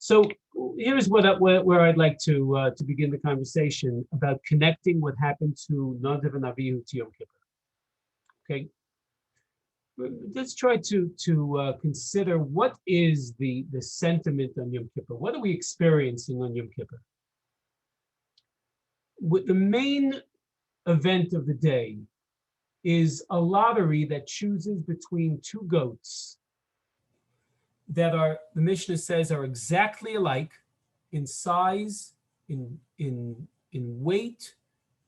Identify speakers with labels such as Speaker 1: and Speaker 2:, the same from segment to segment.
Speaker 1: So here's where I'd like to begin the conversation about connecting what happened to Nadav and Avihu to Yom Kippur. Okay, let's try to consider what is the sentiment on Yom Kippur. What are we experiencing on Yom Kippur? The main event of the day is a lottery that chooses between two goats that are, the Mishnah says, are exactly alike in size, in weight,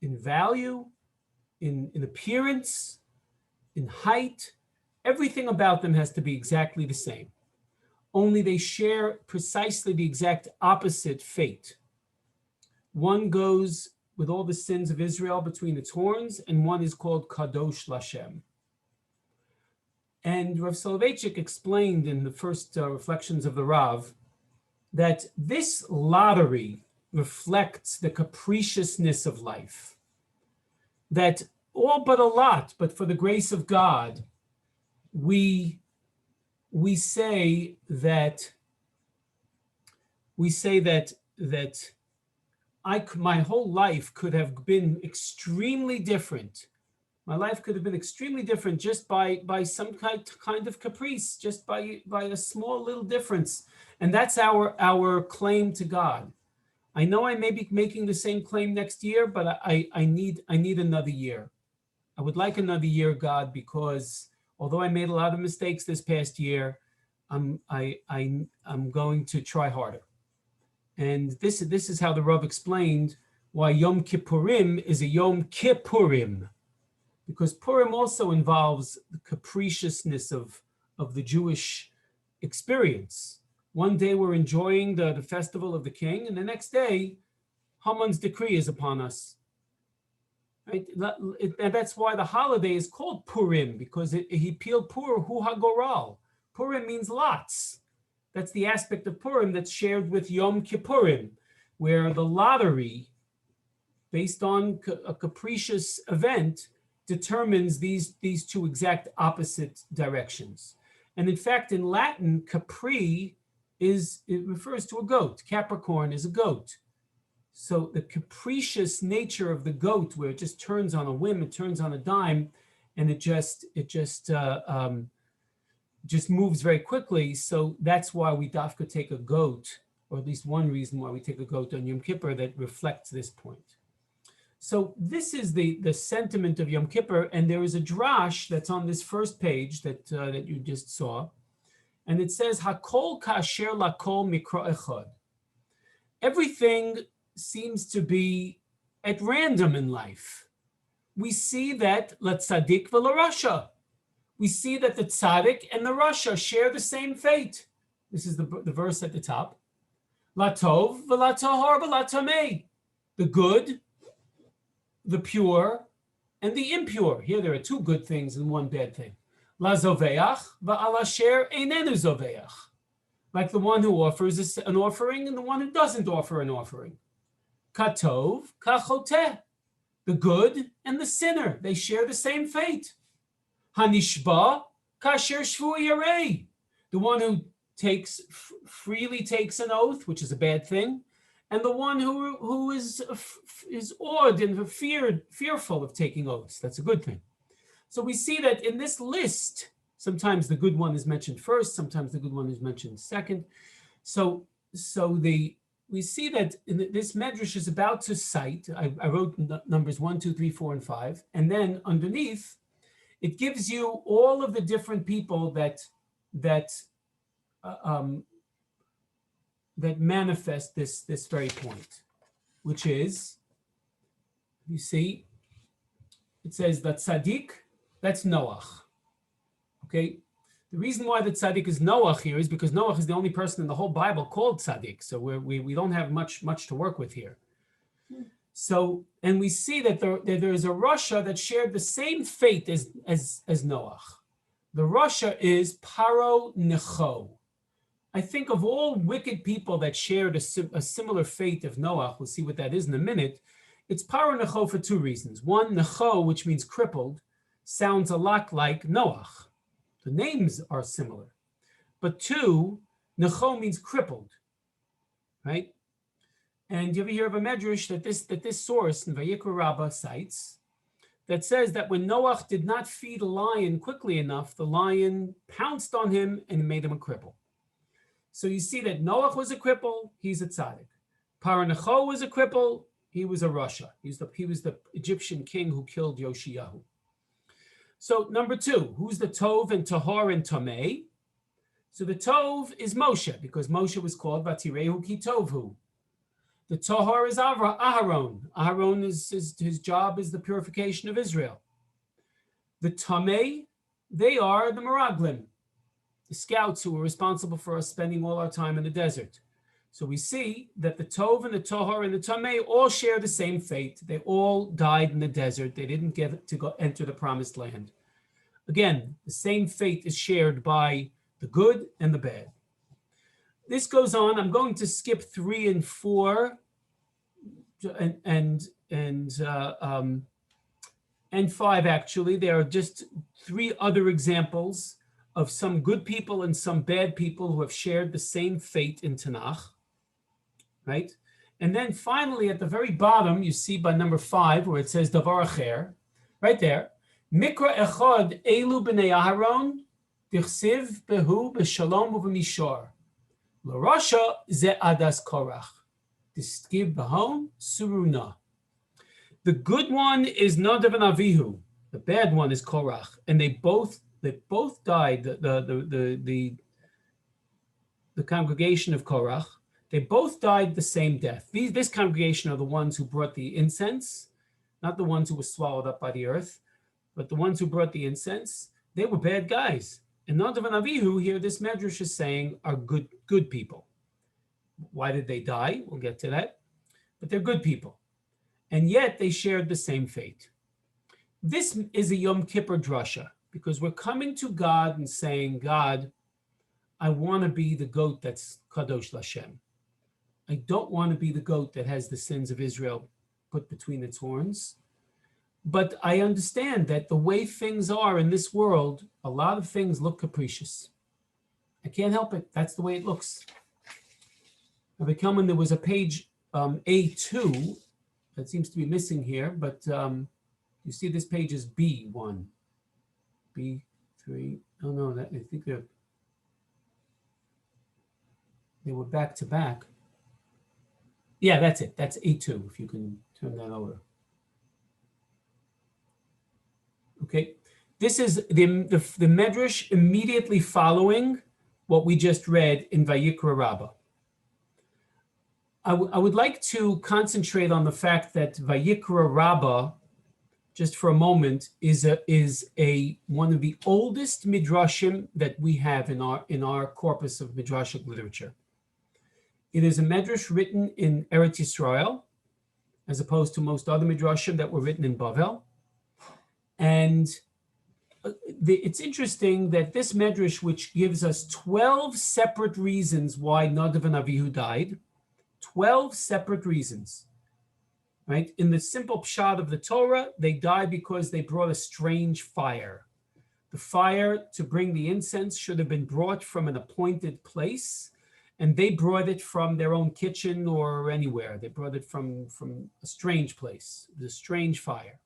Speaker 1: in value, in appearance, in height. Everything about them has to be exactly the same. Only they share precisely the exact opposite fate. One goes with all the sins of Israel between its horns, and one is called Kadosh Lashem. And Rav Soloveitchik explained in the first reflections of the Rav that this lottery reflects the capriciousness of life. That all but a lot, but for the grace of God, we say that my whole life could have been extremely different. My life could have been extremely different just by some kind of caprice, just by a small little difference. And that's our claim to God. I know I may be making the same claim next year, but I need another year. I would like another year, God, because although I made a lot of mistakes this past year, I'm going to try harder. And this is how the Rav explained why Yom Kippurim is a Yom Kippurim, because Purim also involves the capriciousness of the Jewish experience. One day we're enjoying the festival of the king, and the next day, Haman's decree is upon us. Right? And that's why the holiday is called Purim, because he peeled Pur Hu HaGoral. Purim means lots. That's the aspect of Purim that's shared with Yom Kippurim, where the lottery, based on a capricious event, determines these two exact opposite directions. And in fact, in Latin, Capri it refers to a goat. Capricorn is a goat. So the capricious nature of the goat, where it just turns on a whim, it turns on a dime, and it just moves very quickly. So that's why we dafka take a goat, or at least one reason why we take a goat on Yom Kippur that reflects this point. So this is the sentiment of Yom Kippur, and there is a drash that's on this first page that you just saw, and it says Hakol kasher lakol mikra echad. Everything seems to be at random in life. We see that la tzaddik v'la rasha. We see that the tzaddik and the rasha share the same fate. This is the verse at the top. La tov v'la tahor v'la tamei. The good, the pure, and the impure. Here there are two good things and one bad thing. La zoveach va'al asher einenu zoveach. Like the one who offers an offering and the one who doesn't offer an offering. Katov kachoteh. The good and the sinner, they share the same fate. Hanishba kasher shvu yarei. The one who freely takes an oath, which is a bad thing, and the one who is awed and fearful of taking oaths. That's a good thing. So we see that in this list, sometimes the good one is mentioned first, sometimes the good one is mentioned second. So we see that this medrash is about to cite, I wrote numbers 1, 2, 3, 4, and 5, and then underneath, it gives you all of the different people that manifest this very point, which is, you see, it says that tzaddik, that's Noach. Okay, the reason why the tzaddik is Noach here is because Noach is the only person in the whole Bible called tzaddik, so we don't have much to work with here. So, and we see that there is a rasha that shared the same fate as Noach. The rasha is Paro Necho. I think of all wicked people that shared a similar fate of Noach, we'll see what that is in a minute, it's Paro Necho for two reasons. One, Necho, which means crippled, sounds a lot like Noach. The names are similar. But two, Necho means crippled. right? And you ever hear of a medrash that this source in Vayikra Rabbah cites that says that when Noach did not feed a lion quickly enough, the lion pounced on him and made him a cripple. So you see that Noach was a cripple, he's a tzaddik. Paranecho was a cripple, he was a rasha. He was the Egyptian king who killed Yoshiyahu. So number two, who's the Tov and Tahor and Tamei? So the Tov is Moshe, because Moshe was called Vatirehu ki Tovhu. The Tahor is Aharon. Aharon his job is the purification of Israel. The Tamei, they are the Meraglim, the scouts who were responsible for us spending all our time in the desert. So we see that the Tov and the Tahor and the Tamei all share the same fate. They all died in the desert. They didn't get to go enter the promised land. Again, the same fate is shared by the good and the bad. This goes on. I'm going to skip 3 and 4 and 5 actually. There are just 3 other examples of some good people and some bad people who have shared the same fate in Tanakh, right? And then finally at the very bottom, you see by number 5 where it says Davar Acher, right there, Mikra Echad Elu B'nei Aharon Dichsiv Behu B'Shalom U'B'Mishor L'Rasha Ze Adas Korach Diskiv B'Hon Suruna. The good one is Nadav and Avihu. The bad one is Korach, and they both died. The congregation of Korach, they both died the same death. This congregation are the ones who brought the incense, not the ones who were swallowed up by the earth, but the ones who brought the incense. They were bad guys. And Nadav and Avihu here, this medrash is saying, are good people. Why did they die? We'll get to that. But they're good people. And yet they shared the same fate. This is a Yom Kippur drasha, because we're coming to God and saying, God, I want to be the goat that's Kadosh Lashem. I don't want to be the goat that has the sins of Israel put between its horns. But I understand that the way things are in this world, a lot of things look capricious. I can't help it. That's the way it looks. Rabbi Kelman, there was a page A2 that seems to be missing here, but you see this page is B1. B3, oh no, I think they were back to back. Yeah, that's it. That's A2, if you can turn that over. Okay, this is the medrash immediately following what we just read in Vayikra Rabbah. I would like to concentrate on the fact that Vayikra Rabbah, just for a moment, is one of the oldest midrashim that we have in our corpus of midrashic literature. It is a medrash written in Eretz Yisrael, as opposed to most other midrashim that were written in Bavel. And it's interesting that this medrash, which gives us 12 separate reasons why Nadav and Avihu died, 12 separate reasons, right? In the simple pshat of the Torah, they died because they brought a strange fire. The fire to bring the incense should have been brought from an appointed place, and they brought it from their own kitchen or anywhere. They brought it from a strange place, the strange fire.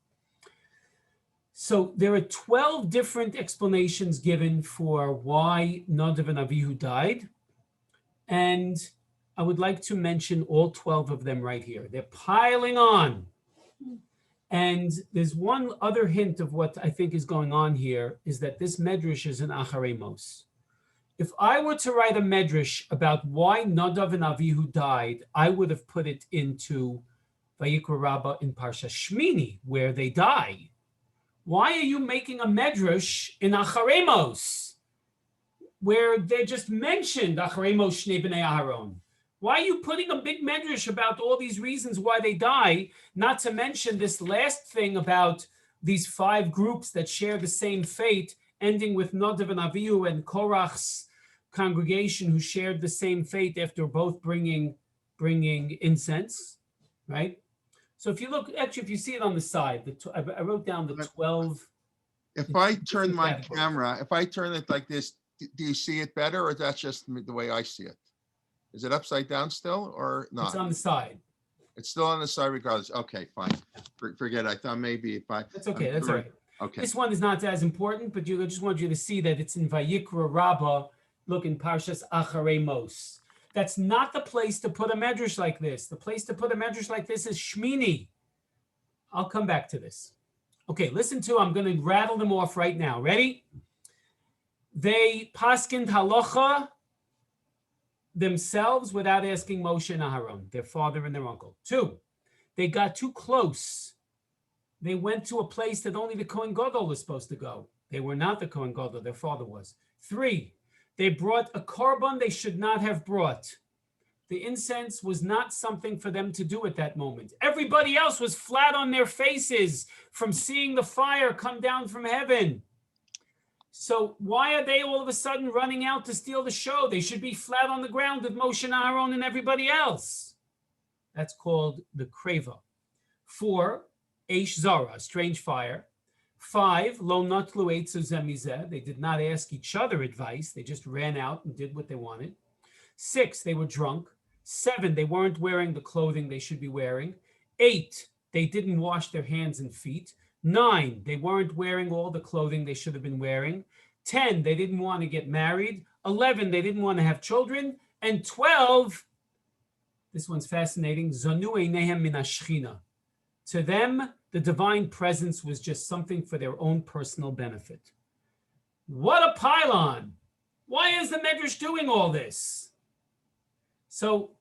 Speaker 1: So there are 12 different explanations given for why Nadav and Avihu died, and I would like to mention all 12 of them right here. They're piling on. And there's one other hint of what I think is going on here, is that this medrash is an Acharei Mos. If I were to write a medrash about why Nadav and Avihu died, I would have put it into Vayikra Rabbah in Parshat Shmini, where they die. Why are you making a medrash in Acharei Mos, where they just mentioned Acharei Mos Shnei B'nei Aharon? Why are you putting a big medrash about all these reasons why they die, not to mention this last thing about these 5 groups that share the same fate, ending with Nadav and Avihu and Korach's congregation who shared the same fate after both bringing incense, right? So if you look, actually, if you see it on the side, I wrote down the 12.
Speaker 2: If I turn my camera, if I turn it like this, do you see it better, or that's just the way I see it? Is it upside down still or
Speaker 1: It's
Speaker 2: not?
Speaker 1: on the side.
Speaker 2: It's still on the side regardless. Okay, fine. Forget it. I thought maybe if I.
Speaker 1: That's okay.
Speaker 2: I'm
Speaker 1: That's all
Speaker 2: sure-
Speaker 1: right.
Speaker 2: Okay.
Speaker 1: This one is not as important, but I just want you to see that it's in Vayikra Rabbah. Look in Parshas Acharei Mos. That's not the place to put a medrash like this. The place to put a medrash like this is Shmini. I'll come back to this. Okay, listen to, I'm going to rattle them off right now. Ready? They paskind halacha themselves without asking Moshe and Aharon, their father and their uncle. 2, they got too close. They went to a place that only the Kohen Gadol was supposed to go. They were not the Kohen Gadol, their father was. 3, they brought a korban they should not have brought. The incense was not something for them to do at that moment. Everybody else was flat on their faces from seeing the fire come down from heaven. So why are they all of a sudden running out to steal the show? They should be flat on the ground with Moshe and Aaron and everybody else. That's called the kreva. 4, Eish Zara, strange fire. 5, Lo natlu eitzu zeh mizeh. They did not ask each other advice. They just ran out and did what they wanted. 6, they were drunk. 7, they weren't wearing the clothing they should be wearing. 8, they didn't wash their hands and feet. 9, they weren't wearing all the clothing they should have been wearing. 10, they didn't want to get married. 11, they didn't want to have children. And 12, this one's fascinating, Zanu einehem min hashchina. To them, the divine presence was just something for their own personal benefit. What a pylon! Why is the Medrash doing all this? So,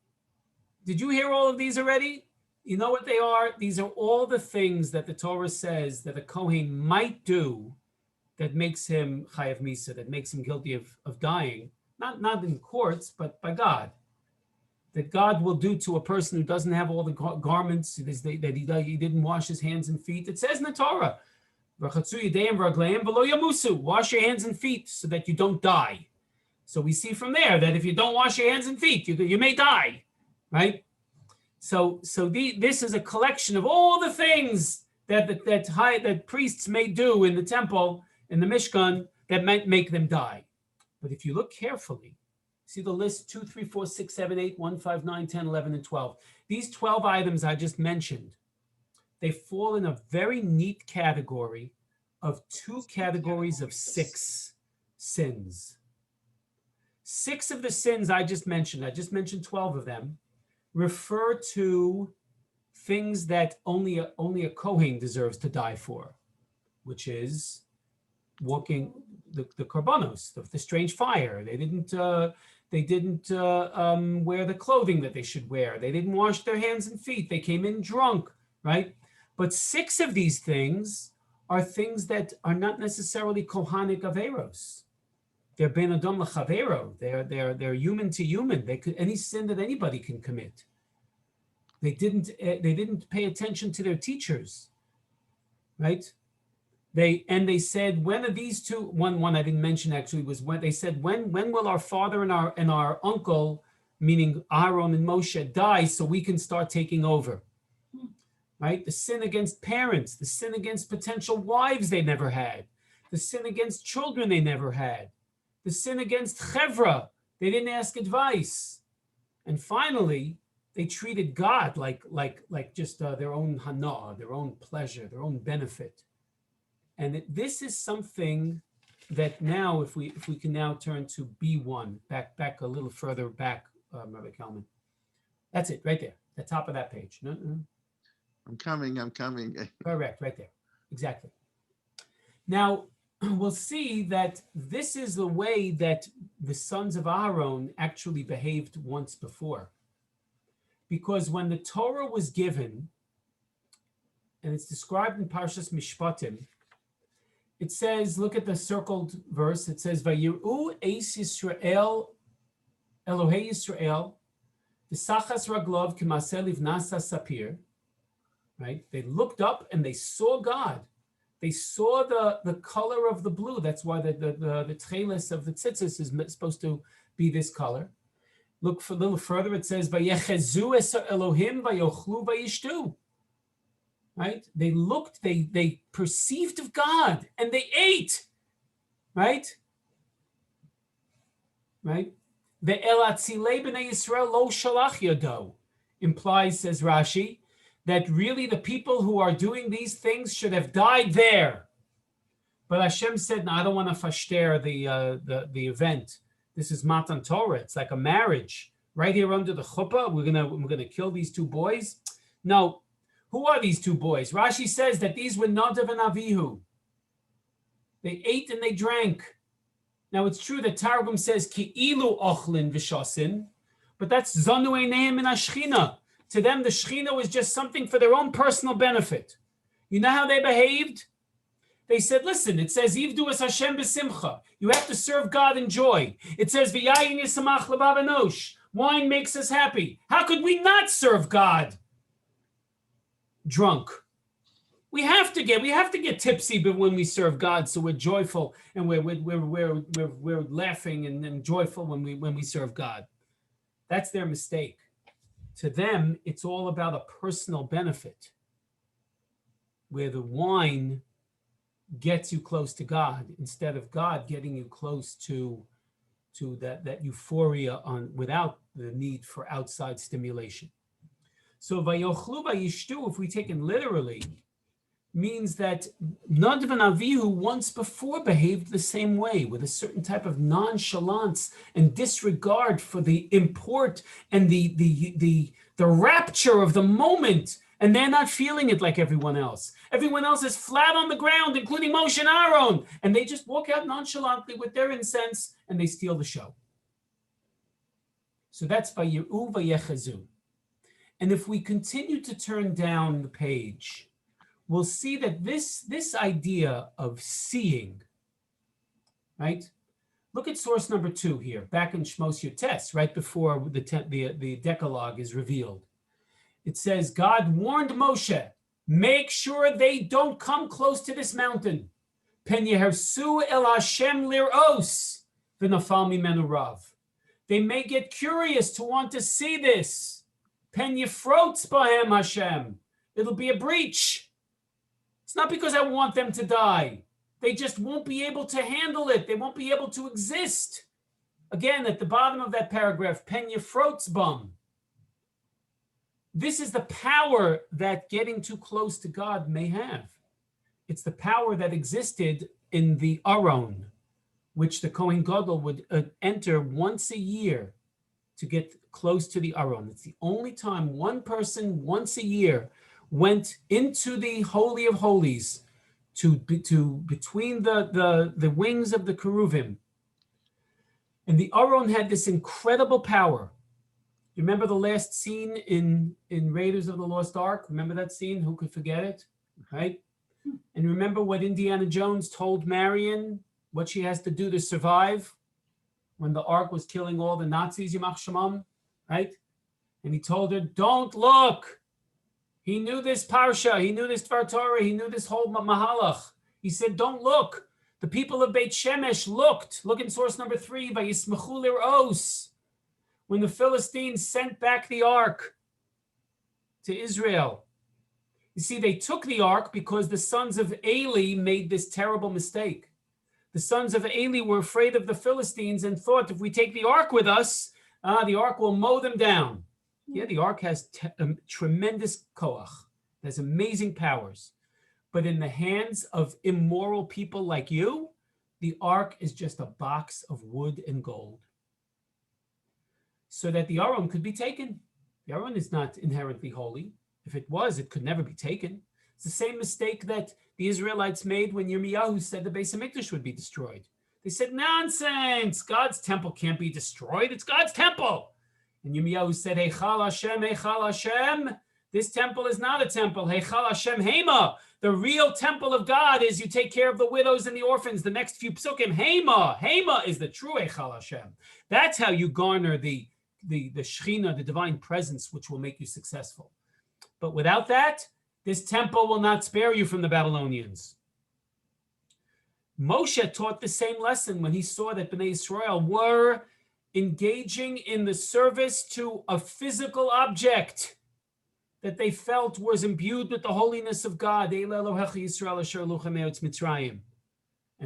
Speaker 1: did you hear all of these already? You know what they are? These are all the things that the Torah says that a Kohen might do that makes him chayav misa, that makes him guilty of dying. Not in courts, but by God. That God will do to a person who doesn't have all the garments, that he didn't wash his hands and feet. It says in the Torah, wash your hands and feet so that you don't die. So we see from there that if you don't wash your hands and feet, you may die, right? So this is a collection of all the things that priests may do in the temple, in the Mishkan, that might make them die. But if you look carefully, see the list 2, 3, 4, 6, 7, 8, 1, 5, 9, 10, 11, and 12. These 12 items I just mentioned, they fall in a very neat category of 2 categories of 6 sins. 6 of the sins I just mentioned 12 of them, refer to things that only a Kohen deserves to die for, which is walking the korbanos, the strange fire. They didn't wear the clothing that they should wear. They didn't wash their hands and feet. They came in drunk, right? But 6 of these things are things that are not necessarily kohanic averos. They're ben adam l'chavero. They're human to human. They could any sin that anybody can commit. They didn't pay attention to their teachers, right? They said, when are these two? One I didn't mention actually was when they said, when will our father and our uncle, meaning Aaron and Moshe, die so we can start taking over, right? The sin against parents, the sin against potential wives they never had, the sin against children they never had, the sin against chevra, they didn't ask advice, and finally they treated God like just their own hana, their own pleasure, their own benefit. And this is something that now, if we can now turn to B1, back a little further back, Rabbi Kalman. That's it, right there, the top of that page. No.
Speaker 2: I'm coming.
Speaker 1: Correct, right there, exactly. Now, we'll see that this is the way that the sons of Aaron actually behaved once before. Because when the Torah was given, and it's described in Parshas Mishpatim, it says, look at the circled verse, it says, Vayiru eis Yisrael, Elohei Yisrael, v'sachas raglov k'maseh livnasa sapir, right? They looked up and they saw God. They saw the color of the blue. That's why the tcheles of the tzitzis is supposed to be this color. Look for a little further. It says, "Vayechezu es Elohim vayochlu vayishtu." Right? They looked. They perceived of God, and they ate. Right? Ve'el atzilei b'nei Yisrael lo shalach yado, implies, says Rashi, that really the people who are doing these things should have died there. But Hashem said, no, I don't want to fashter the event. This is Matan Torah. It's like a marriage. Right here under the chuppah, we're gonna kill these two boys. No. Who are these two boys? Rashi says that these were Nadav and Avihu. They ate and they drank. Now it's true that Targum says Ki'ilu ochlin v'shosin, but that's Zanu Eineim and Ashchina. To them, the Shechina was just something for their own personal benefit. You know how they behaved? They said, listen, it says, Yivdu es Hashem b'simcha. You have to serve God in joy. It says, V'yayin yisamach levav enosh. Wine makes us happy. How could we not serve God drunk? We have to get tipsy, but when we serve God, so we're joyful and we're laughing and joyful when we serve God. That's their mistake. To them, it's all about a personal benefit, where the wine gets you close to God instead of God getting you close to that euphoria without the need for outside stimulation. So vayochlu vayishtu, if we take it literally, means that Nadav and Avihu once before behaved the same way, with a certain type of nonchalance and disregard for the import and the rapture of the moment, and they're not feeling it like everyone else. Everyone else is flat on the ground, including Moshe and Aaron, and they just walk out nonchalantly with their incense and they steal the show. So that's Vayiru Vayechazu. And if we continue to turn down the page, we'll see that this idea of seeing, right? Look at source number 2 here, back in Shmos Yotes, right before the Decalogue is revealed. It says, God warned Moshe, make sure they don't come close to this mountain. Pen yehersu el Hashem lir'os v'nafal mimenu rav. They may get curious to want to see this. Pen yifrotz bahem Hashem. It'll be a breach. It's not because I want them to die. They just won't be able to handle it. They won't be able to exist. Again, at the bottom of that paragraph, pen yifrotz bam. This is the power that getting too close to God may have. It's the power that existed in the Aron, which the Kohen Gadol would enter once a year to get close to the Aron. It's the only time one person once a year went into the Holy of Holies to between the wings of the Keruvim. And the Aron had this incredible power. You remember the last scene in Raiders of the Lost Ark? Remember that scene? Who could forget it? Right? And remember what Indiana Jones told Marion, what she has to do to survive when the Ark was killing all the Nazis, Yimach Shemam, right? And he told her, don't look. He knew this Parsha, he knew this Dvar Torah, he knew this whole Mahalach. He said, don't look. The people of Beit Shemesh looked. Look in source number 3, Vayismechu lir'os. When the Philistines sent back the ark to Israel. You see, they took the ark because the sons of Eli made this terrible mistake. The sons of Eli were afraid of the Philistines and thought, if we take the ark with us, the ark will mow them down. Yeah, the ark has tremendous koach. It has amazing powers. But in the hands of immoral people like you, the ark is just a box of wood and gold. So that the Aron could be taken. The Aron is not inherently holy. If it was, it could never be taken. It's the same mistake that the Israelites made when Yirmiyahu said the Beis HaMikdash would be destroyed. They said, nonsense, God's temple can't be destroyed. It's God's temple. And Yirmiyahu said, Heichal Hashem, this temple is not a temple. Heichal Hashem Hema. The real temple of God is you take care of the widows and the orphans. The next few psukim, Hema is the true Heichal Hashem. That's how you garner the Shechina, the divine presence, which will make you successful. But without that, this temple will not spare you from the Babylonians. Moshe taught the same lesson when he saw that Bnei Israel were engaging in the service to a physical object that they felt was imbued with the holiness of God. And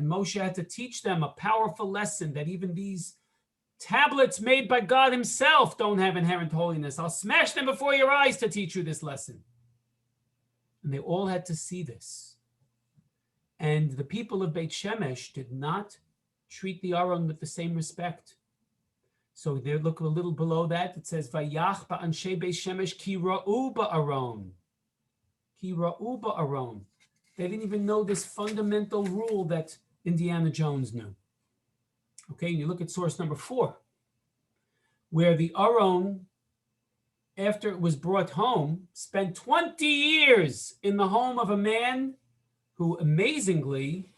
Speaker 1: Moshe had to teach them a powerful lesson that even these tablets made by God himself don't have inherent holiness. I'll smash them before your eyes to teach you this lesson. And they all had to see this. And the people of Beit Shemesh did not treat the Aron with the same respect. So they look a little below that. It says, Vayach ba'anshe Beit Shemesh ki ra'u ba'aron. Ki ra'u ba'aron. They didn't even know this fundamental rule that Indiana Jones knew. Okay, and you look at source number 4, where the Aron, after it was brought home, spent 20 years in the home of a man who amazingly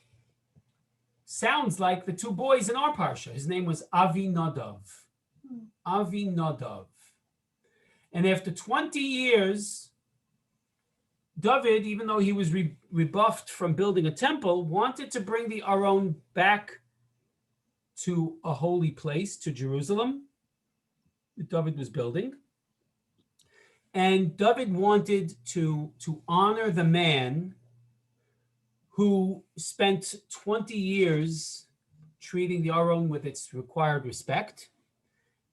Speaker 1: sounds like the 2 boys in our parsha. His name was Avinadav. Avinadav. And after 20 years, David, even though he was rebuffed from building a temple, wanted to bring the Aron back to a holy place, to Jerusalem, that David was building. And David wanted to honor the man who spent 20 years treating the Aron with its required respect.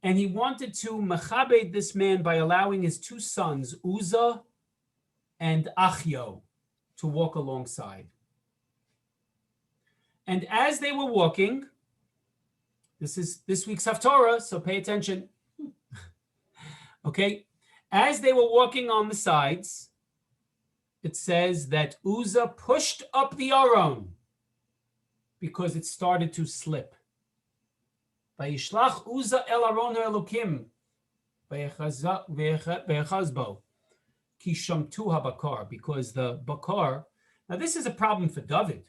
Speaker 1: And he wanted to mechabed this man by allowing his 2 sons, Uzzah and Achio, to walk alongside. And as they were walking, this is this week's Haftorah, so pay attention. Okay, as they were walking on the sides, it says that Uzzah pushed up the Aron because it started to slip. Vayishlach Uzzah el Aron Elokim v'echazbo ki shamtu habakar, because the bakar. Now this is a problem for David.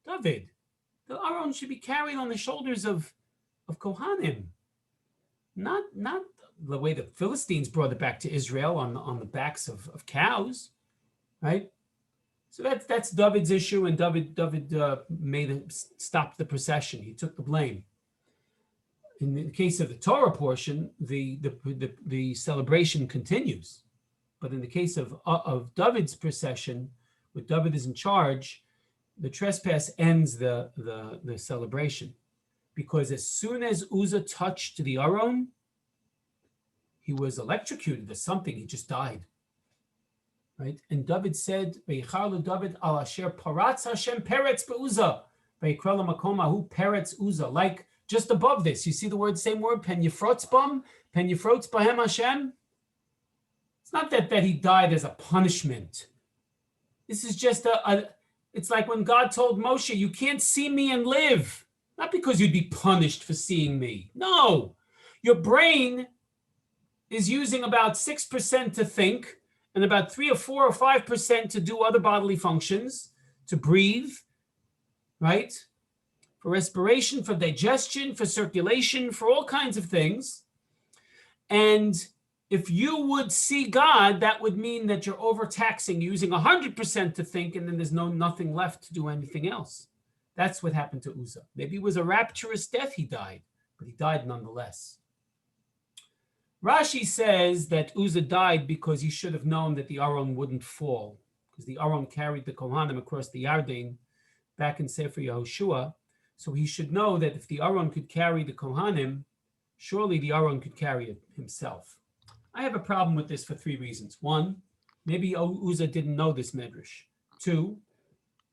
Speaker 1: David, the Aron should be carried on the shoulders of Kohanim, not the way the Philistines brought it back to Israel on the backs of cows, right? So that's David's issue, and David stopped the procession. He took the blame. In the case of the Torah portion, the celebration continues, but in the case of David's procession, where David is in charge, the trespass ends the celebration, because as soon as Uzzah touched the Aron, he was electrocuted or something. He just died. Right? And David said, "Vayicharlu David al asher paratz Hashem peretz beUzzah, vayikra lamakom ahu peretz Uzzah." Like just above this, you see the word, same word, pen yifrotz bam, pen yifrotz bahem Hashem. It's not that he died as a punishment. This is just it's like when God told Moshe, "You can't see me and live." Not because you'd be punished for seeing me. No, your brain is using about 6% to think, and about 3 or 4 or 5% to do other bodily functions, to breathe, right? For respiration, for digestion, for circulation, for all kinds of things. And if you would see God, that would mean that you're overtaxing, using 100% to think, and then there's nothing left to do anything else. That's what happened to Uzzah. Maybe it was a rapturous death he died, but he died nonetheless. Rashi says that Uzzah died because he should have known that the Aron wouldn't fall, because the Aron carried the Kohanim across the Yarden back in Sefer Yehoshua. So he should know that if the Aron could carry the Kohanim, surely the Aron could carry it himself. I have a problem with this for 3 reasons. 1, maybe Uzzah didn't know this medrash. 2,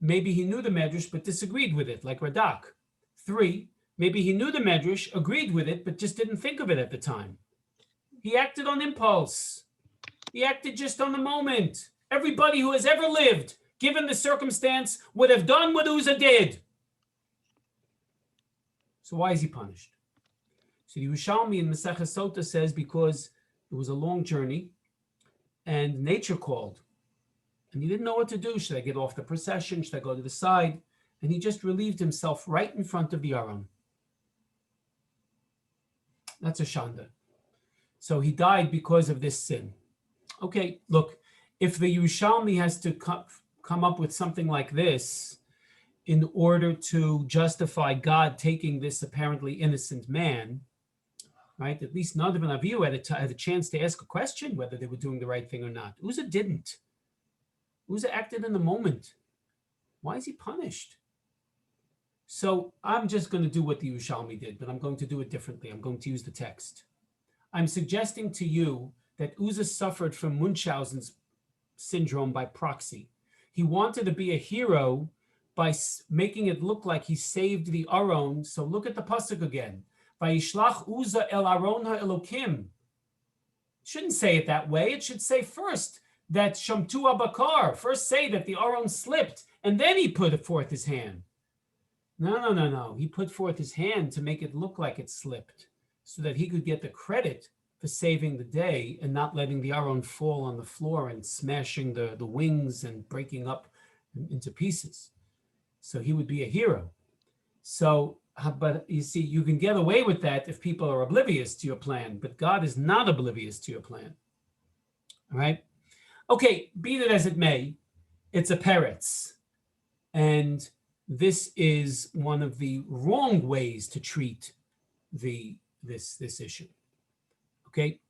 Speaker 1: maybe he knew the medrash but disagreed with it, like Radak. 3, maybe he knew the medrash, agreed with it, but just didn't think of it at the time. He acted on impulse. He acted just on the moment. Everybody who has ever lived, given the circumstance, would have done what Uzzah did. So why is he punished? So the Yerushalmi in Maseches Sota says because it was a long journey and nature called. And he didn't know what to do. Should I get off the procession? Should I go to the side? And he just relieved himself right in front of the Aron. That's a shanda. So he died because of this sin. Okay, look, if the Yerushalmi has to come up with something like this in order to justify God taking this apparently innocent man, right? At least Nadav and Avihu had a chance to ask a question whether they were doing the right thing or not. Uzzah didn't. Uzzah acted in the moment. Why is he punished? So I'm just going to do what the Yerushalmi did, but I'm going to do it differently. I'm going to use the text. I'm suggesting to you that Uzzah suffered from Munchausen's syndrome by proxy. He wanted to be a hero by making it look like he saved the Aron. So look at the pasuk again. Vayishlach Uzzah el Aron ha'elokim. Shouldn't say it that way. It should say first that Shamtu Abakar. First say that the Aron slipped, and then he put forth his hand. No. He put forth his hand to make it look like it slipped so that he could get the credit for saving the day and not letting the Aron fall on the floor and smashing the wings and breaking up into pieces. So he would be a hero. So, but you see, you can get away with that if people are oblivious to your plan, but God is not oblivious to your plan. All right? Okay, be that as it may, it's a peretz. And this is one of the wrong ways to treat this issue. Okay,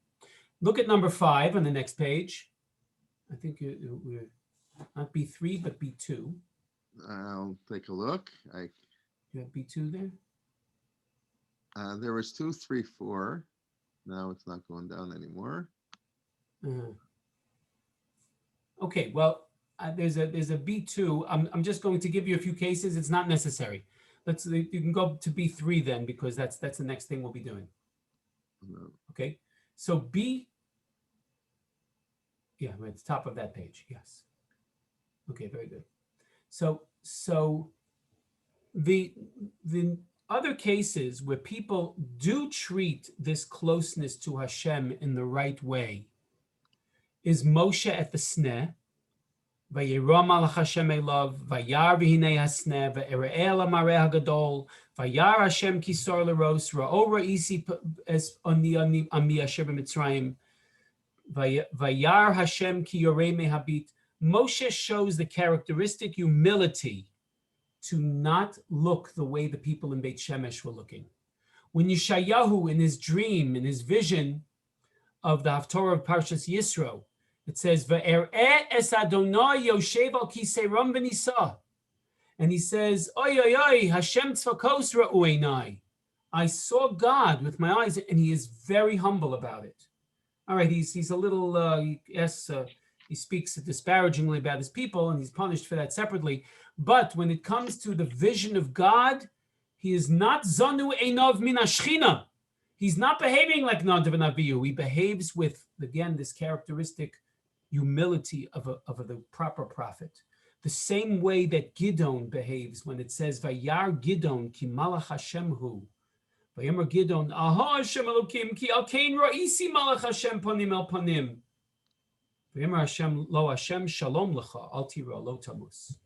Speaker 1: look at number 5 on the next page. I think we're not B3, but B2.
Speaker 2: I'll take a look.
Speaker 1: You have B2 there?
Speaker 2: There was 2, 3, 4. Now it's not going down anymore.
Speaker 1: Okay, well, there's a B2. I'm just going to give you a few cases. It's not necessary. You can go to B3 then, because that's the next thing we'll be doing. Okay, so B. Yeah, right at the top of that page. Yes. Okay, very good. So the other cases where people do treat this closeness to Hashem in the right way is Moshe at the sneh. Vayiram al Hashem elav, vayar v'hinei hasneh, v'ere'eh el hamareh hagadol, vayar Hashem kisor leros, ra'o ra'isi es ani ami asher b'Mitzrayim, vayar Hashem ki yorei mehabit. Moshe shows the characteristic humility to not look the way the people in Beit Shemesh were looking. When Yeshayahu, in his dream, in his vision of the Haftorah of Parshas Yisro, it says, "Ve'ereh es Adonai yoshev al kisei ram v'nisa," and he says, "Oy oy oy, Hashem tzvakos ra'u einai." I saw God with my eyes, and he is very humble about it. All right, he's a little he speaks disparagingly about his people, and he's punished for that separately. But when it comes to the vision of God, he is not zanu einov min hashchina. He's not behaving like Nadav and Avihu. He behaves with, again, this characteristic humility of the proper prophet. The same way that Gidon behaves when it says, Vayar Gidon ki malach Hashem hu. Vayomer Gidon, Aha Hashem Elokim ki al kein ra'isi malach Hashem panim el panim. Vayomer Hashem lo Hashem shalom lecha al tira lo tamus.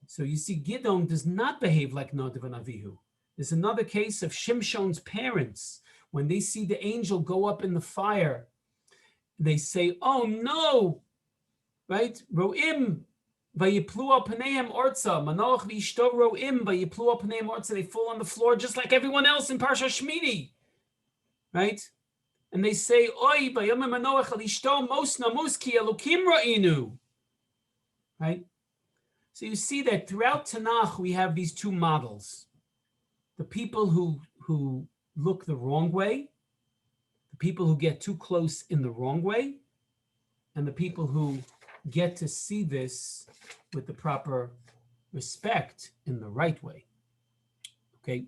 Speaker 1: So you see, Gidon does not behave like Nadav and Avihu. There's another case of Shimshon's parents. When they see the angel go up in the fire, they say, "Oh no!" Right? Ro'im vayiplu al paneim orza manoach v'ishto ro'im vayiplu al paneim orza. They fall on the floor just like everyone else in Parshat Shmini, right? And they say, "Oy vayomem manoach al ishto mos namus ki elokim ra'inu." Right? So you see that throughout Tanakh we have these two models: the people who look the wrong way, the people who get too close in the wrong way, and the people who get to see this with the proper respect in the right way. Okay.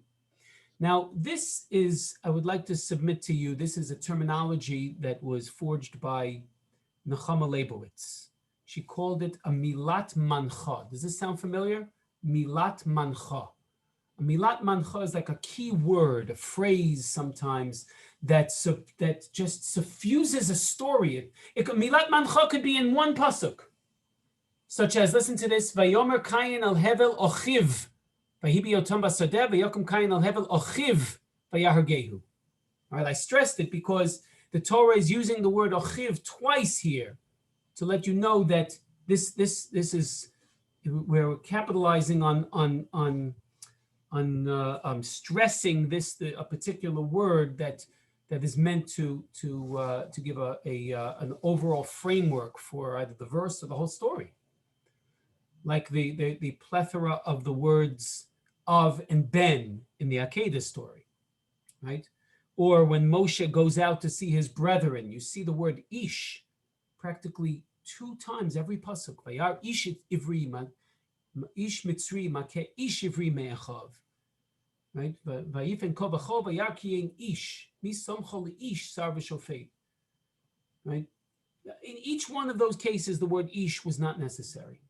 Speaker 1: Now, this is, I would like to submit to you, this is a terminology that was forged by Nechama Leibowitz. She called it a milat mancha. Does this sound familiar? Milat mancha. A milat mancha is like a key word, a phrase sometimes that just suffuses a story. Milat mancha could be in one pasuk, such as, listen to this, Vayomer Kayin al Hevel Ochiv, Vahibi Yotam Basadeh, Vayokum Kayin al Hevel Ochiv, Vayahargehu. All right, I stressed it because the Torah is using the word Ochiv twice here to let you know that this is, we're capitalizing on stressing this a particular word that is meant to give an overall framework for either the verse or the whole story. Like the plethora of the words of and ben in the Akedah story, right? Or when Moshe goes out to see his brethren, you see the word ish practically 2 times every pasuk. Vayar ish ivri ish mitzri makeh ish ivri me'achav. Right? Vayifen kol v'chol vayar ki ein ish misomcho ish sar v'shofet. Right? In each one of those cases, the word ish was not necessary.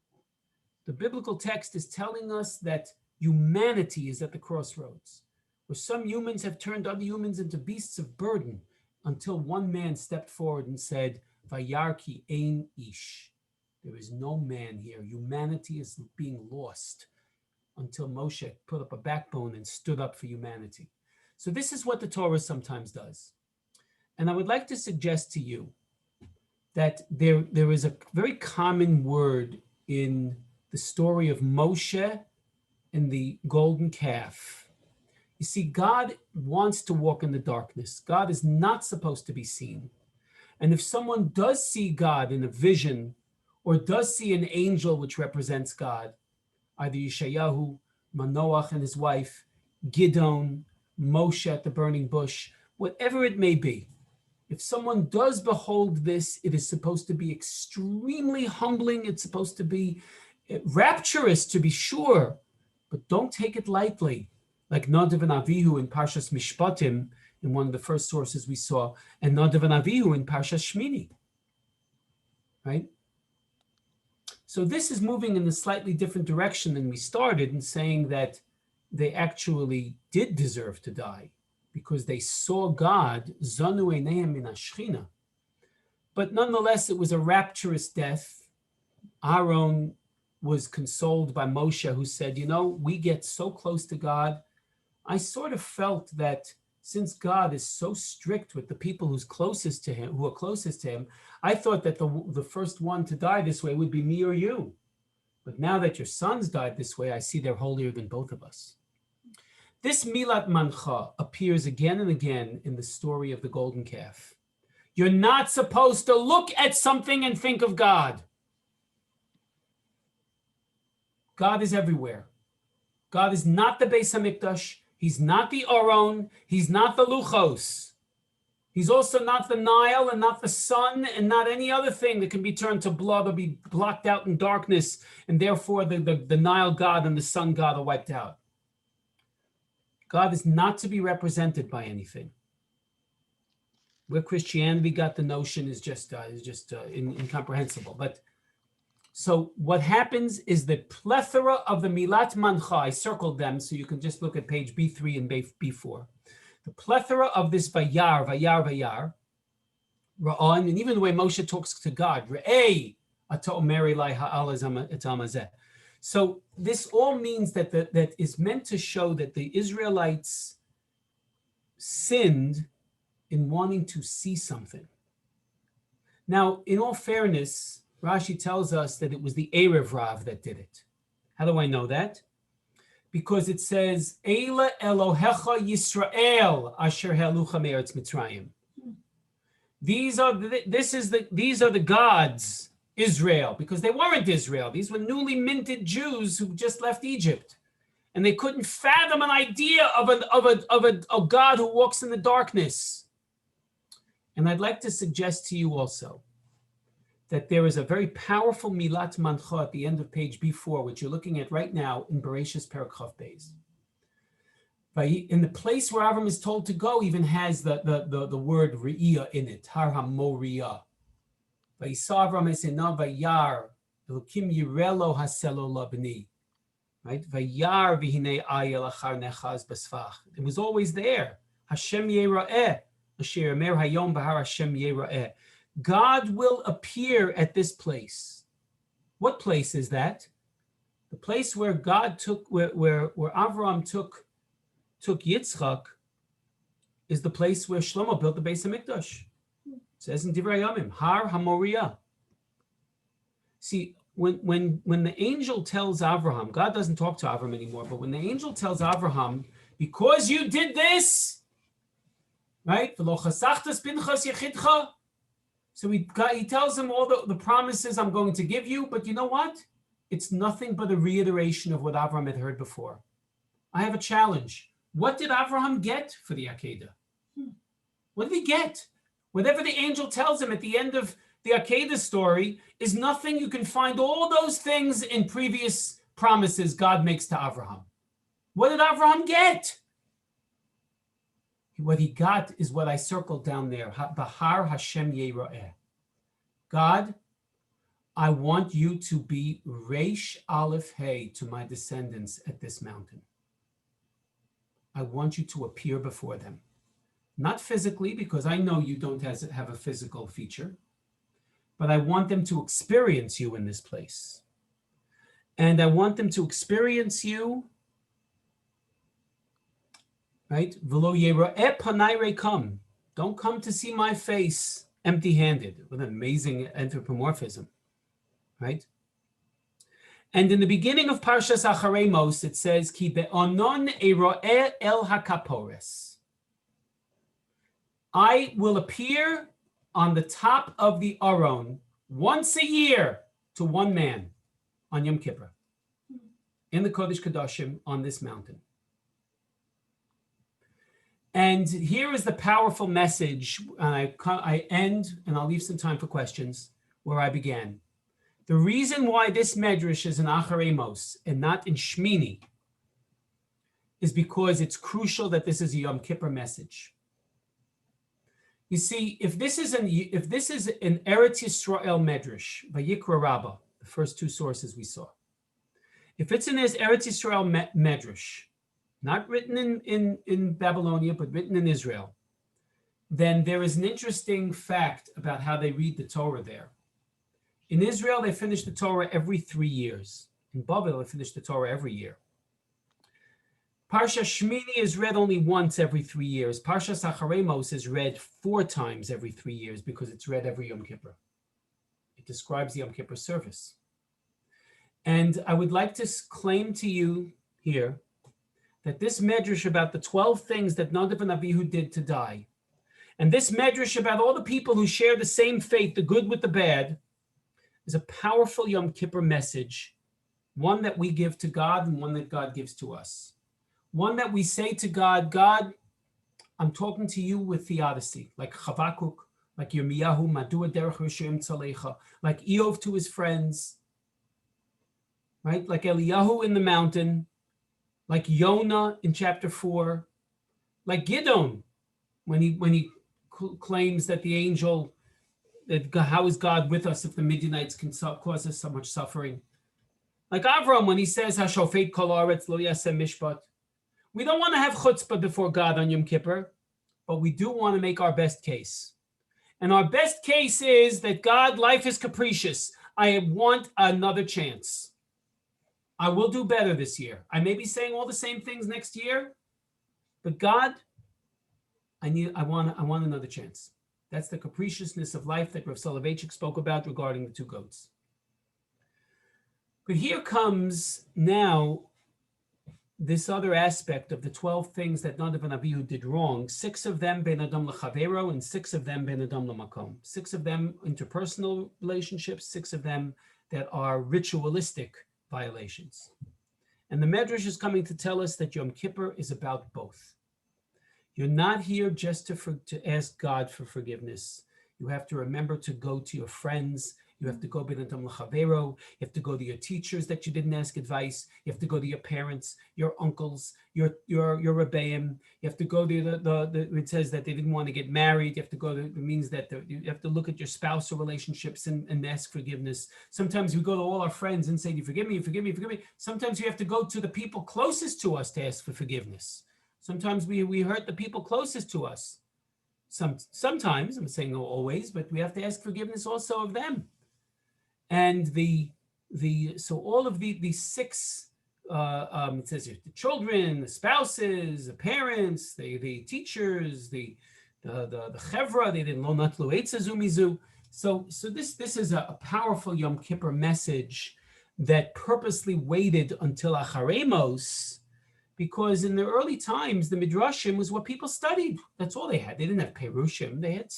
Speaker 1: The biblical text is telling us that humanity is at the crossroads, where some humans have turned other humans into beasts of burden until one man stepped forward and said, Vayar ki ein ish. There is no man here. Humanity is being lost, until Moshe put up a backbone and stood up for humanity. So this is what the Torah sometimes does. And I would like to suggest to you that there is a very common word in the story of Moshe and the golden calf. You see, God wants to walk in the darkness. God is not supposed to be seen. And if someone does see God in a vision or does see an angel which represents God, either Yeshayahu, Manoach and his wife, Gidon, Moshe at the burning bush, whatever it may be, if someone does behold this, it is supposed to be extremely humbling. It's supposed to be rapturous, to be sure, but don't take it lightly. Like Nadav and Avihu in Parshat Mishpatim, in one of the first sources we saw, and Nadav and Avihu in Parshat Shmini, right? So this is moving in a slightly different direction than we started, in saying that they actually did deserve to die because they saw God, Zanu Einehem min Ashchina. But nonetheless, it was a rapturous death. Aaron was consoled by Moshe, who said, you know, we get so close to God. I sort of felt that since God is so strict with the people who are closest to him, I thought that the first one to die this way would be me or you. But now that your sons died this way, I see they're holier than both of us. This Milat Mancha appears again and again in the story of the golden calf. You're not supposed to look at something and think of God. God is everywhere. God is not the Beis HaMikdash. He's not the Aron. He's not the Luchos. He's also not the Nile and not the sun and not any other thing that can be turned to blood or be blocked out in darkness, and therefore the Nile god and the sun god are wiped out. God is not to be represented by anything. Where Christianity got the notion is just incomprehensible. But so what happens is the plethora of the Milat Mancha, I circled them so you can just look at page B3 and B4. The plethora of this Vayar, Ra'on, and even the way Moshe talks to God, Re'ei, Ata Omer Elai Ha'al et Hamazeh. So this all means that is meant to show that the Israelites sinned in wanting to see something. Now, in all fairness, Rashi tells us that it was the Erev Rav that did it. How do I know that? Because it says, Eila Elohecha Yisrael Asher Helucha Me'eretz Mitzrayim. These are the gods, Israel, because they weren't Israel. These were newly minted Jews who just left Egypt, and they couldn't fathom an idea of a God who walks in the darkness. And I'd like to suggest to you also that there is a very powerful Milat Mancha at the end of page B4, which you're looking at right now in Bereshis Perek Chav Beis. In the place where Avram is told to go, even has the word Re'iyah in it, Har HaMoriyah. Vayisa Avram es enav vayar, Elokim yirelo haselo labni. Right? Vayar v'hinei ayel achar nechaz basfach. It was always there. Hashem yera'eh. Asher Emer hayom b'har Hashem yera'eh. God will appear at this place. What place is that? The place where God took, where Avram took Yitzchak, is the place where Shlomo built the Beis HaMikdash. It says in Divrei Yamim, Har HaMoriyah. See, when the angel tells Avraham, God doesn't talk to Avram anymore, but when the angel tells Avraham, because you did this, right? V'lo chasachtas pinchas yechidcha. So he tells him all the promises I'm going to give you, but you know what? It's nothing but a reiteration of what Avram had heard before. I have a challenge. What did Avraham get for the Akedah? What did he get? Whatever the angel tells him at the end of the Akedah story is nothing. You can find all those things in previous promises God makes to Avraham. What did Avraham get? What he got is what I circled down there. Bahar Hashem Yera'eh. God, I want you to be Reish Aleph Hey to my descendants at this mountain. I want you to appear before them. Not physically, because I know you don't have a physical feature, but I want them to experience you in this place. And I want them to experience you, right? V'lo yera'eh panai reikam. Don't come to see my face empty-handed. What an amazing anthropomorphism, right? And in the beginning of Parshas Acharemos, it says, Ki be'onon ero'eh el hakapores. I will appear on the top of the Aron once a year to one man on Yom Kippur in the Kodesh Kodashim on this mountain. And here is the powerful message. I end, and I'll leave some time for questions, where I began. The reason why this medrash is in Acharemos and not in Shmini is because it's crucial that this is a Yom Kippur message. You see, if this is an Eretz Yisrael medrash by Yikra Rabbah, the first two sources we saw, if it's in this Eretz Yisrael medrash, not written in Babylonia, but written in Israel, then there is an interesting fact about how they read the Torah there. In Israel, they finish the Torah every 3 years. In Babel, they finish the Torah every year. Parshat Shmini is read only once every 3 years. Parshat Acharemos is read 4 times every 3 years because it's read every Yom Kippur. It describes the Yom Kippur service. And I would like to claim to you here that this medrash about the 12 things that Nadav and Abihu did to die, and this medrash about all the people who share the same fate, the good with the bad, is a powerful Yom Kippur message, one that we give to God and one that God gives to us. One that we say to God, God, I'm talking to you with theodicy, like Chavakuk, like Yirmiyahu, Madua derech Rishayim tzalecha, like Eov to his friends, right? Like Eliyahu in the mountain, like Yonah in chapter 4, like Gidon, when he claims that the angel, that how is God with us if the Midianites can cause us so much suffering? Like Avram when he says, Hashofet kol haaretz lo yaseh mishpat. We don't want to have chutzpah before God on Yom Kippur, but we do want to make our best case. And our best case is that God, life is capricious. I want another chance. I will do better this year. I may be saying all the same things next year, but God, I want another chance. That's the capriciousness of life that Rav Soloveitchik spoke about regarding the 2 goats. But here comes now this other aspect of the 12 things that Nadav and Abihu did wrong. 6 of them ben adam lechavero, and 6 of them ben adam lemakom. 6 of them interpersonal relationships, 6 of them that are ritualistic violations. And the Medrash is coming to tell us that Yom Kippur is about both. You're not here just to ask God for forgiveness. You have to remember to go to your friends. You have to go ben adam lechavero. You have to go to your teachers that you didn't ask advice. You have to go to your parents, your uncles, your Rabbeim. You have to go to it says that they didn't want to get married. You have to go to, it means that you have to look at your spousal relationships and ask forgiveness. Sometimes we go to all our friends and say, you forgive me, you forgive me, you forgive me. Sometimes you have to go to the people closest to us to ask for forgiveness. Sometimes we hurt the people closest to us. Sometimes, I'm saying no always, but we have to ask forgiveness also of them. And so all of these 6, it says the children, the spouses, the parents, the teachers, the chevra, they didn't lo natlu eitza zu mizu. So this is a powerful Yom Kippur message that purposely waited until Acharemos, because in the early times the midrashim was what people studied. That's all they had. They didn't have perushim. They had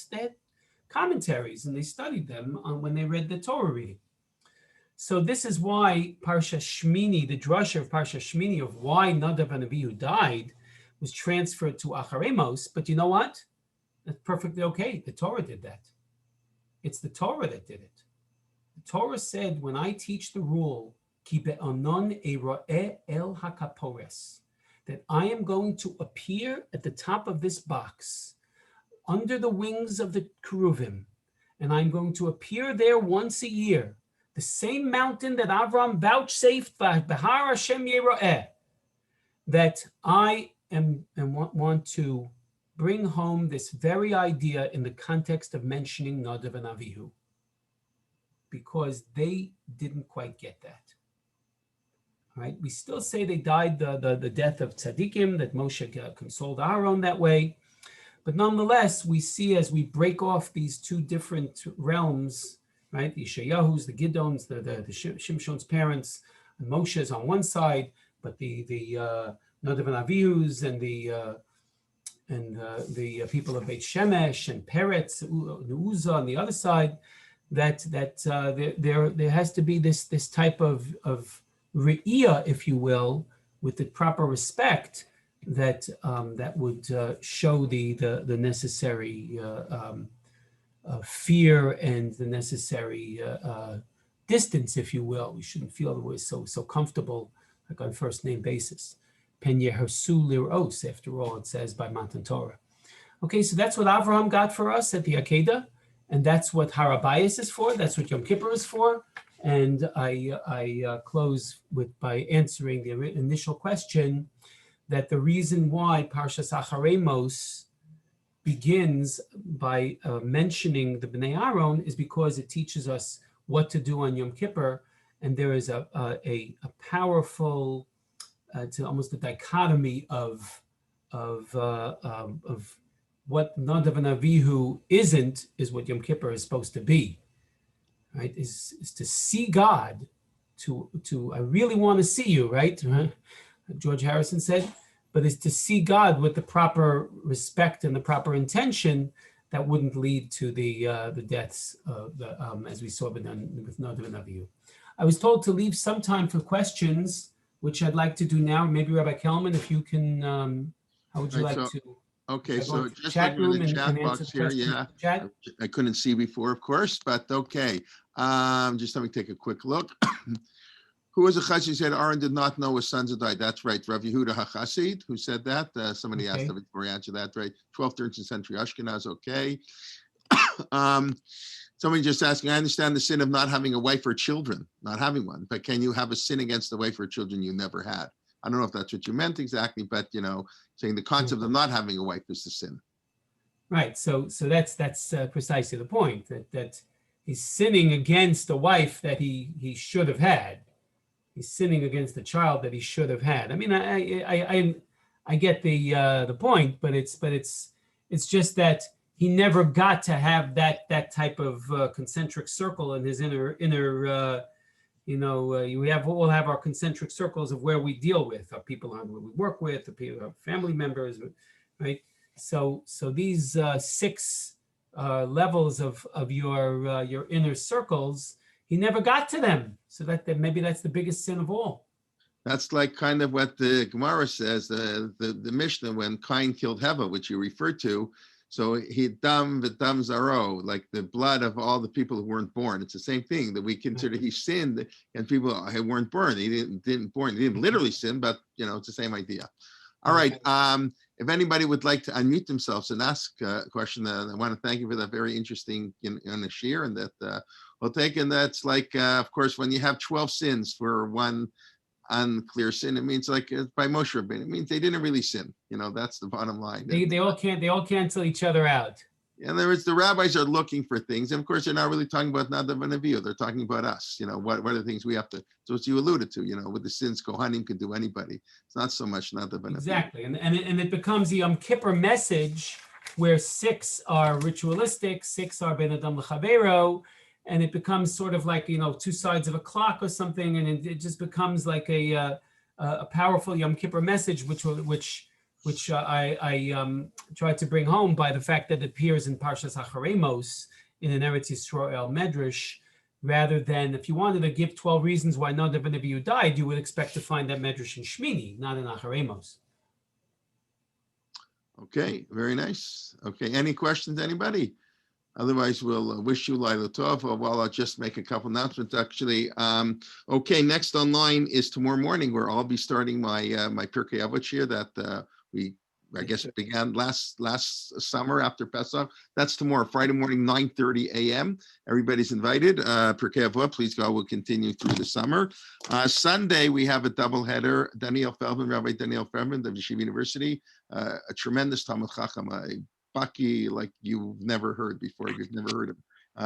Speaker 1: commentaries, and they studied them when they read the Torah reading. So this is why Parshat Shmini, the drasha of Parshat Shmini of why Nadav and Avihu died, was transferred to Acharemos. But you know what? That's perfectly okay. The Torah did that. It's the Torah that did it. The Torah said, when I teach the rule, ki be'onon ero'eh el hakapores, that I am going to appear at the top of this box, under the wings of the Keruvim, and I'm going to appear there once a year, the same mountain that Avram vouchsafed, Behar Hashem Yero'eh, that I want to bring home this very idea in the context of mentioning Nadav and Avihu, because they didn't quite get that. All right, we still say they died the death of tzaddikim, that Moshe consoled Aaron that way. But nonetheless, we see as we break off these two different realms, right? The Yeshayahu's, the Gidon's, the Shimshon's parents, and Moshe's on one side, but the Nadav and Avihu's and the people of Beit Shemesh and Peretz, Uzzah on the other side, that there has to be this type of re'iyah, if you will, with the proper respect that would show the necessary fear and the necessary distance, if you will. We shouldn't feel that we're so comfortable, like on first name basis. Pen yehersu liros, after all, it says by Matan Torah. Okay, so that's what Avraham got for us at the Akedah, and that's what Harabayas is for. That's what Yom Kippur is for. And I close by answering the initial question, that the reason why Parshas Acharemos begins by mentioning the Bnei Aaron is because it teaches us what to do on Yom Kippur, and there is a powerful, it's almost a dichotomy of what Nadav and Avihu isn't, is what Yom Kippur is supposed to be, right? Is to see God, to I really want to see you, right? George Harrison said, but is to see God with the proper respect and the proper intention that wouldn't lead to the deaths as we saw with Nadav and Avihu. I was told to leave some time for questions, which I'd like to do now. Maybe Rabbi Kelman, if you can, how would you like to?
Speaker 2: Okay, so just
Speaker 1: chat
Speaker 2: looking
Speaker 1: room
Speaker 2: in the
Speaker 1: and
Speaker 2: chat box here, yeah.
Speaker 1: Chat?
Speaker 2: I couldn't see before, of course, but okay. Just let me take a quick look. Who was a chassid who said Aaron did not know his sons had died? That's right, Rav Yehuda HaChassid, who said that. Somebody asked if before he answered that, right? 12th, 13th century Ashkenaz, okay. Somebody just asking, I understand the sin of not having a wife or children, not having one, but can you have a sin against the wife or children you never had? I don't know if that's what you meant exactly, but saying the concept of not having a wife is the sin.
Speaker 1: Right. So that's precisely the point, that he's sinning against a wife that he should have had. He's sinning against the child that he should have had. I mean, I get the point, but it's just that he never got to have that type of concentric circle in his inner. We all have our concentric circles of where we deal with our people who we work with, the people, our family members, right? So these 6 levels of your inner circles, he never got to them. So that maybe that's the biggest sin of all.
Speaker 2: That's like kind of what the Gemara says, the Mishnah, when Cain killed Heva, which you referred to. So he dam v'dam zaro, like the blood of all the people who weren't born. It's the same thing that we consider he sinned, and people who weren't born. He didn't literally sin, but it's the same idea. All right. If anybody would like to unmute themselves and ask a question, I want to thank you for that very interesting shir, and that we'll take. And that's like, of course, when you have 12 sins for one unclear sin, it means like by Moshe Rabbeinu, it means they didn't really sin. That's the bottom line.
Speaker 1: They all cancel each other out.
Speaker 2: In other words, the rabbis are looking for things, and of course, they're not really talking about Nadav and Avihu. They're talking about us. What are the things we have to? So as you alluded to, with the sins, Kohanim could do anybody. It's not so much Nadav and Avihu.
Speaker 1: Exactly, and it becomes the Yom Kippur message, where 6 are ritualistic, 6 are Ben Adam L'Chavero, and it becomes sort of like 2 sides of a clock or something, and it just becomes like a powerful Yom Kippur message, which I tried to bring home by the fact that it appears in Parshas Acharemos in an Eretz Yisrael Medrash, rather than if you wanted to give 12 reasons why Nadav and Abihu died, you would expect to find that medrash in Shmini, not in Acharemos.
Speaker 2: Okay, very nice. Okay, any questions, anybody? Otherwise, we'll wish you Laila Tov. Well, I'll just make a couple announcements, actually. Okay, next online is tomorrow morning, where I'll be starting my Pirkei Avot shir that I guess began last summer after Pesach. That's tomorrow, Friday morning, 9:30 a.m. Everybody's invited. Pirkei Avot, please God, will continue through the summer. Sunday, we have a double header. Daniel Feldman, Rabbi Daniel Feldman of Yeshiva University, a tremendous Talmud Chacham, Baki like you've never heard before. You've never heard of him.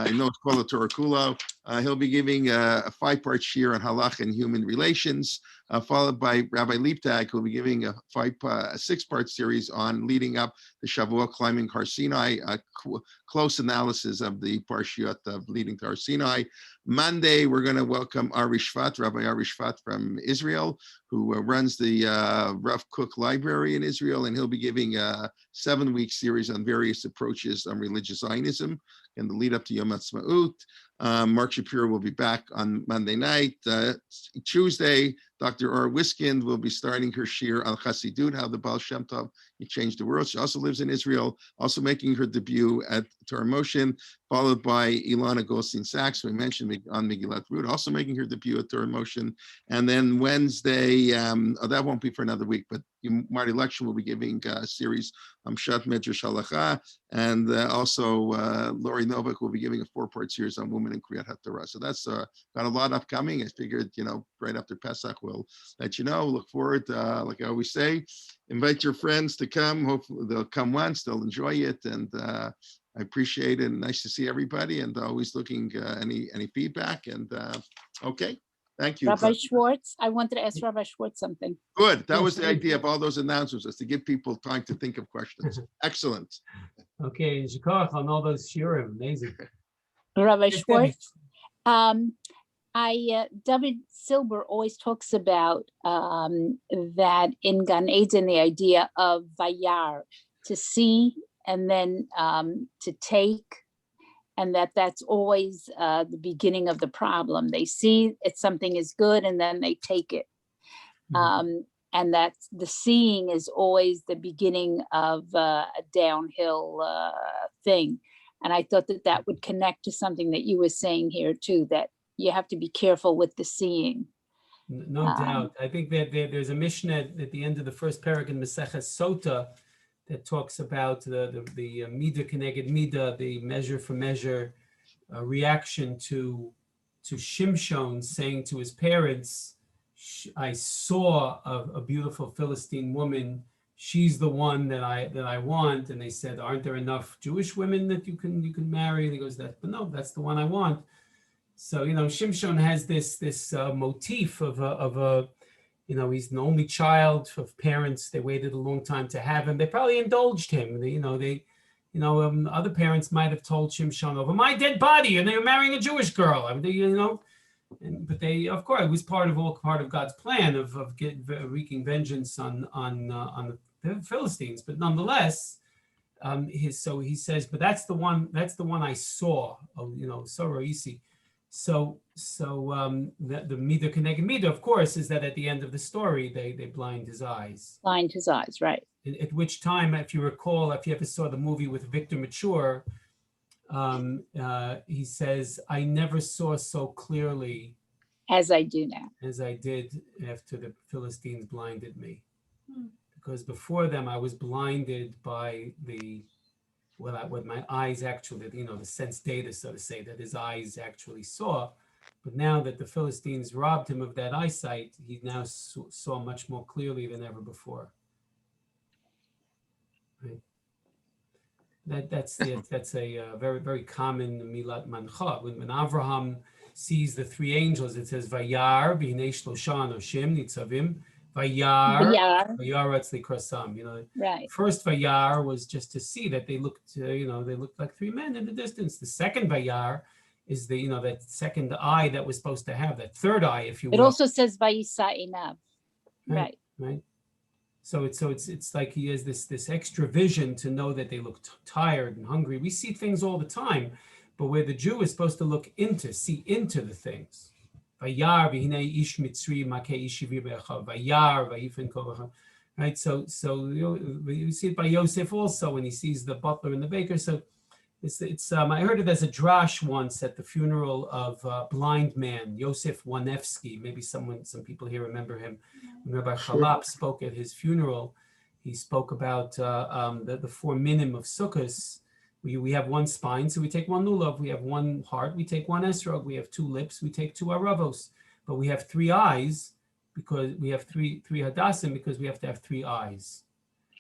Speaker 2: He knows Kol Torah Kulo. He'll be giving a 5-part shir on halach and human relations, followed by Rabbi Leiptag, who'll be giving a 6-part series on leading up the Shavua climbing Har Sinai, a close analysis of the parshiot of leading to Har Sinai. Monday, we're going to welcome Ari Shvat, Rabbi Ari Shvat from Israel, who runs the Rav Kook Library in Israel, and he'll be giving a 7-week series on various approaches on religious Zionism and the lead up to Yom Ha'atzmaut. Mark Shapiro will be back on Monday night. Tuesday, Dr. Or Wiskind will be starting her shir on Chassidut, how the Baal Shem Tov he changed the world. She also lives in Israel, also making her debut at Torah Motion, followed by Ilana Goldstein-Sachs, who I mentioned on Megillat Rut, also making her debut at Torah Motion. And then Wednesday, that won't be for another week, but Marty Lection will be giving a series on Shat Medrash Halacha, and also Lori Novak will be giving a 4-part series on women in Kriyat HaTorah. So that's got a lot upcoming. I figured, right after Pesach, we'll let you know. Look forward, like I always say, invite your friends to come. Hopefully they'll come once, they'll enjoy it, and I appreciate it. Nice to see everybody, and always looking any feedback. And okay, thank you.
Speaker 3: Rabbi Schwartz, I wanted to ask Rabbi Schwartz something.
Speaker 2: Good. That was the idea of all those announcements, is to give people time to think of questions. Excellent.
Speaker 1: Okay, in Chicago, on all those shiurim, amazing.
Speaker 3: Rabbi
Speaker 1: Yes,
Speaker 3: Schwartz, David Silber always talks about that in Gan Eden, the idea of vayar, to see and then to take, and that's always the beginning of the problem. They see something is good and then they take it. And that's the seeing is always the beginning of a downhill thing. And I thought that would connect to something that you were saying here too, that you have to be careful with the seeing.
Speaker 1: No doubt. I think that there's a Mishnah at the end of the first parak in Maseches Sota that talks about the midah keneged midah, the measure for measure reaction to Shimshon saying to his parents, I saw a beautiful Philistine woman. She's the one that I want. And they said, aren't there enough Jewish women that you can marry? And he goes, but no, that's the one I want. So, Shimshon has this motif of a he's the only child of parents. They waited a long time to have him. They probably indulged him. Other parents might have told Shimshon, over my dead body, and they were marrying a Jewish girl. But they, of course, it was part of God's plan of wreaking vengeance on the Philistines. But nonetheless, so he says, but that's the one I saw. Soroisi. So the midah keneged midah, of course, is that at the end of the story they blind his eyes.
Speaker 3: Blind his eyes, right?
Speaker 1: At which time, if you recall, if you ever saw the movie with Victor Mature, he says, I never saw so clearly
Speaker 3: as I do now,
Speaker 1: as I did after the Philistines blinded me. Because before them, I was blinded by what my eyes actually, the sense data, so to say, that his eyes actually saw. But now that the Philistines robbed him of that eyesight, he now saw much more clearly than ever before. Right? That's a very, very common milat mancha. When Avraham sees the 3 angels, it says Vayar b'hinei shlosha anoshim nitzavim Vayar atzli krasam.
Speaker 3: Right.
Speaker 1: First Vayar was just to see that they looked like 3 men in the distance. The second Vayar is that second eye that was supposed to have, that third eye, if you will.
Speaker 3: It also says Vayisa einav. Right.
Speaker 1: So it's like he has this extra vision to know that they look tired and hungry. We see things all the time, but where the Jew is supposed to see into the things. Vayar v'hinei ish mitzri makei ish shivir be'achav. Vayar v'yifen kol v'achav. Right, so you see it by Yosef also when he sees the butler and the baker. So it's I heard it as a drash once at the funeral of a blind man, Yosef Wanevsky. Maybe some people here remember him. When Rabbi Chalap spoke at his funeral, he spoke about the 4 minim of Sukkos. We have one spine, so we take one lulav. We have one heart, we take one esrog. We have 2 lips, we take 2 aravos. But we have 3 eyes, because we have three hadassim, because we have to have 3 eyes.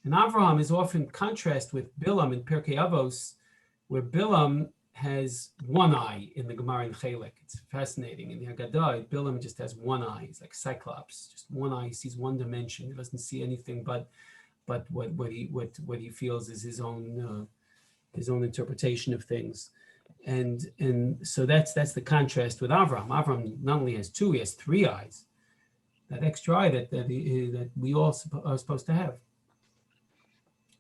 Speaker 1: And Avraham is often contrast with Bilam in Pirkei Avos, where Bilam has 1 eye in the Gemara in Chelek. It's fascinating. In the Haggadah, Bilam just has 1 eye. He's like Cyclops, just 1 eye. He sees 1 dimension. He doesn't see anything but what he feels is his own interpretation of things. And so that's the contrast with Avraham. Avraham not only has 2, he has 3 eyes. That extra eye that we all are supposed to have.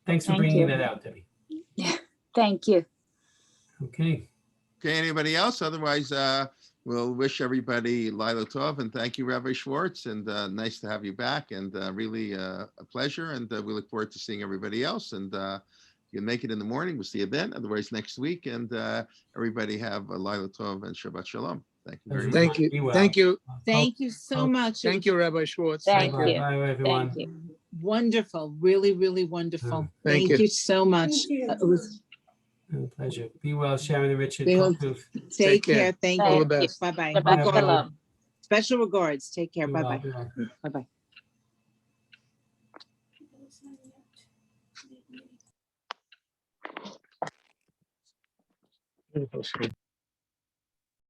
Speaker 1: Thanks for bringing that out, Debbie.
Speaker 3: Yeah, thank you.
Speaker 1: Okay.
Speaker 2: Okay, anybody else? Otherwise, we'll wish everybody Lila Tov, and thank you, Rabbi Schwartz, and nice to have you back, and really a pleasure, and we look forward to seeing everybody else, and you can make it in the morning, we'll see you then, otherwise next week, and everybody have a Lila Tov and Shabbat Shalom. Thank you very much.
Speaker 4: Thank you.
Speaker 1: Be well.
Speaker 4: Thank you.
Speaker 5: Thank you so much.
Speaker 4: Thank you, Rabbi Schwartz.
Speaker 3: Thank you.
Speaker 1: Bye, everyone.
Speaker 3: Thank you.
Speaker 5: Wonderful. Really, really wonderful.
Speaker 4: Thank
Speaker 5: Thank
Speaker 4: you.
Speaker 5: you so much. It was
Speaker 1: A pleasure. Be well, Sharon and Richard.
Speaker 5: Be well.
Speaker 1: Kol Tuv.
Speaker 5: Take
Speaker 4: care.
Speaker 5: care. Thank
Speaker 3: All
Speaker 5: you.
Speaker 3: the
Speaker 4: best.
Speaker 5: Bye-bye.
Speaker 3: Shabbat shalom.
Speaker 5: Special regards. Take care.
Speaker 1: Be well,
Speaker 5: Bye-bye.
Speaker 1: be well.
Speaker 5: Bye-bye.
Speaker 4: Beautiful.